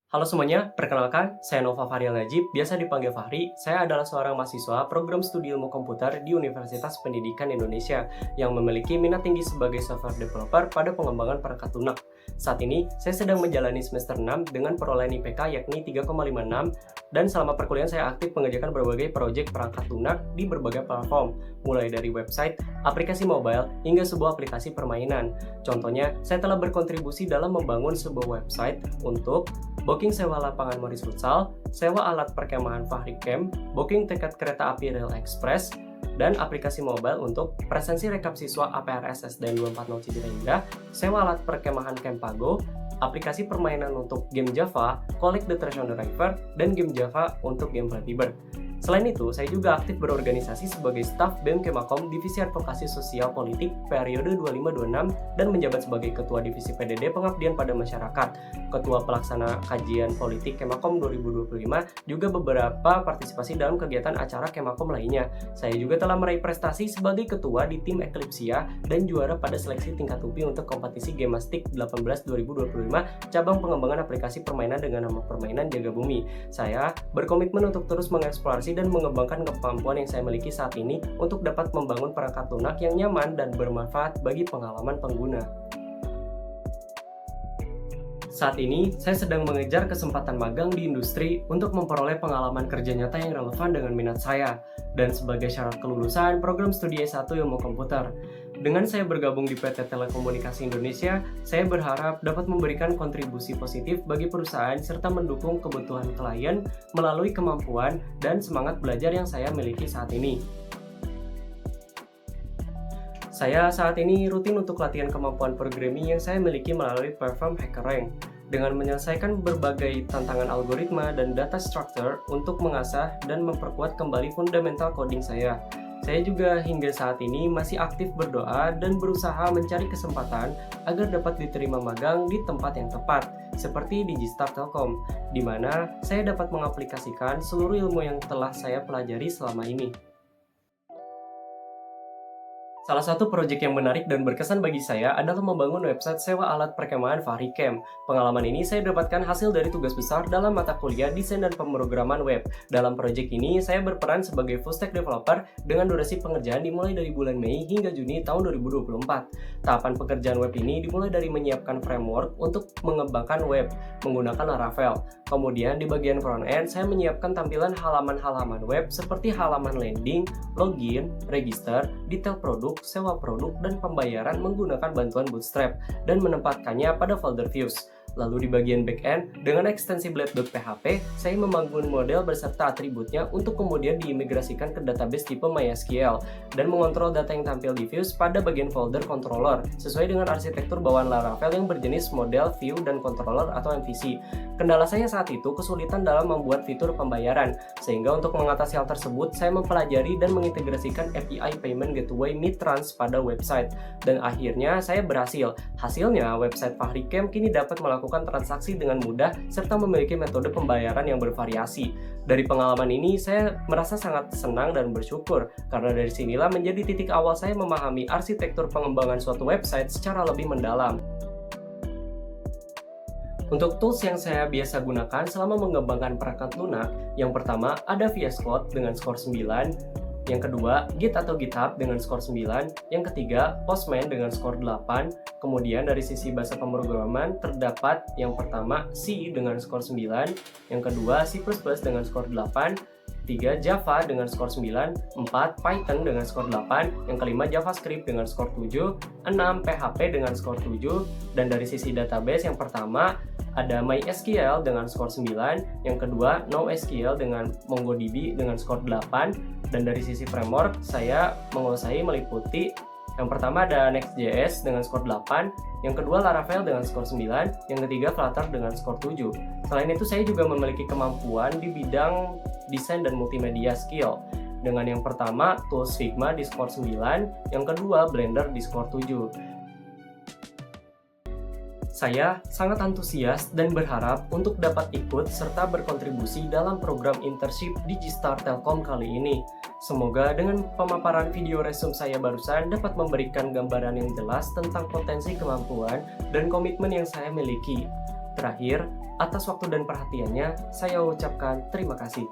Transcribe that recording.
Halo semuanya, perkenalkan, saya Nova Fahrial Najib, biasa dipanggil Fahri. Saya adalah seorang mahasiswa program studi ilmu komputer di Universitas Pendidikan Indonesia yang memiliki minat tinggi sebagai software developer pada pengembangan perangkat lunak. Saat ini, saya sedang menjalani semester 6 dengan perolehan IPK yakni 3,56 dan selama perkuliahan saya aktif mengerjakan berbagai proyek perangkat lunak di berbagai platform, mulai dari website, aplikasi mobile, hingga sebuah aplikasi permainan. Contohnya, saya telah berkontribusi dalam membangun sebuah website untuk booking sewa lapangan Moris Futsal, sewa alat perkemahan Fahri Camp, booking tiket kereta api Rail Express, dan aplikasi mobile untuk presensi rekap siswa APRS SDN 240 Citirengga, sewa alat perkemahan Kempago, aplikasi permainan untuk game Java, Collect the Treasure Driver, dan game Java untuk game Flappy Bird. Selain itu, saya juga aktif berorganisasi sebagai staf BEM Kemakom Divisi Advokasi Sosial Politik periode 2526 dan menjabat sebagai Ketua Divisi PDD Pengabdian pada Masyarakat, Ketua Pelaksana Kajian Politik Kemakom 2025, juga beberapa partisipasi dalam kegiatan acara Kemakom lainnya. Saya juga telah meraih prestasi sebagai Ketua di tim Eclipsia dan juara pada seleksi tingkat UPI untuk kompetisi Gemastik 18 2025 cabang pengembangan aplikasi permainan dengan nama permainan Jaga Bumi. Saya berkomitmen untuk terus mengeksplorasi dan mengembangkan kemampuan yang saya miliki saat ini untuk dapat membangun perangkat lunak yang nyaman dan bermanfaat bagi pengalaman pengguna. Saat ini, saya sedang mengejar kesempatan magang di industri untuk memperoleh pengalaman kerja nyata yang relevan dengan minat saya, dan sebagai syarat kelulusan program studi S1 Ilmu Komputer. Dengan saya bergabung di PT Telekomunikasi Indonesia, saya berharap dapat memberikan kontribusi positif bagi perusahaan serta mendukung kebutuhan klien melalui kemampuan dan semangat belajar yang saya miliki saat ini. Saya saat ini rutin untuk latihan kemampuan programming yang saya miliki melalui Perform HackerRank dengan menyelesaikan berbagai tantangan algoritma dan data structure untuk mengasah dan memperkuat kembali fundamental coding saya. Saya juga hingga saat ini masih aktif berdoa dan berusaha mencari kesempatan agar dapat diterima magang di tempat yang tepat, seperti Digistar Telkom, di mana saya dapat mengaplikasikan seluruh ilmu yang telah saya pelajari selama ini. Salah satu proyek yang menarik dan berkesan bagi saya adalah membangun website sewa alat perkemahan Fahri Camp. Pengalaman ini saya dapatkan hasil dari tugas besar dalam mata kuliah desain dan pemrograman web. Dalam proyek ini, saya berperan sebagai full stack developer dengan durasi pengerjaan dimulai dari bulan Mei hingga Juni tahun 2024. Tahapan pekerjaan web ini dimulai dari menyiapkan framework untuk mengembangkan web menggunakan Laravel. Kemudian di bagian front end, saya menyiapkan tampilan halaman-halaman web seperti halaman landing, login, register, detail produk, sewa produk, dan pembayaran menggunakan bantuan Bootstrap dan menempatkannya pada folder views. Lalu di bagian backend, dengan ekstensi blade.php, saya membangun model beserta atributnya untuk kemudian diimigrasikan ke database tipe MySQL dan mengontrol data yang tampil di views pada bagian folder controller sesuai dengan arsitektur bawaan Laravel yang berjenis model view dan controller atau MVC. Kendala saya saat itu kesulitan dalam membuat fitur pembayaran, sehingga untuk mengatasi hal tersebut, saya mempelajari dan mengintegrasikan API Payment Gateway Midtrans pada website, dan akhirnya saya berhasil. Hasilnya, website Fahri Camp kini dapat melakukan transaksi dengan mudah serta memiliki metode pembayaran yang bervariasi. Dari pengalaman ini, saya merasa sangat senang dan bersyukur, karena dari sinilah menjadi titik awal saya memahami arsitektur pengembangan suatu website secara lebih mendalam. Untuk tools yang saya biasa gunakan selama mengembangkan perangkat lunak, yang pertama ada VS Code dengan skor 9, yang kedua Git atau GitHub dengan skor 9, yang ketiga Postman dengan skor 8, kemudian dari sisi bahasa pemrograman terdapat yang pertama C dengan skor 9, yang kedua C++ dengan skor 8, 3 Java dengan skor 9, 4 Python dengan skor 8, yang kelima JavaScript dengan skor 7, 6 PHP dengan skor 7, dan dari sisi database yang pertama ada MySQL dengan skor 9, yang kedua NoSQL dengan MongoDB dengan skor 8, dan dari sisi framework saya menguasai meliputi yang pertama ada Next.js dengan skor 8, yang kedua Laravel dengan skor 9, yang ketiga Flutter dengan skor 7. Selain itu saya juga memiliki kemampuan di bidang desain dan multimedia skill. Dengan yang pertama tools Figma di skor 9, yang kedua Blender di skor 7. Saya sangat antusias dan berharap untuk dapat ikut serta berkontribusi dalam program internship Digistar Telkom kali ini. Semoga dengan pemaparan video resume saya barusan dapat memberikan gambaran yang jelas tentang potensi kemampuan dan komitmen yang saya miliki. Terakhir, atas waktu dan perhatiannya, saya ucapkan terima kasih.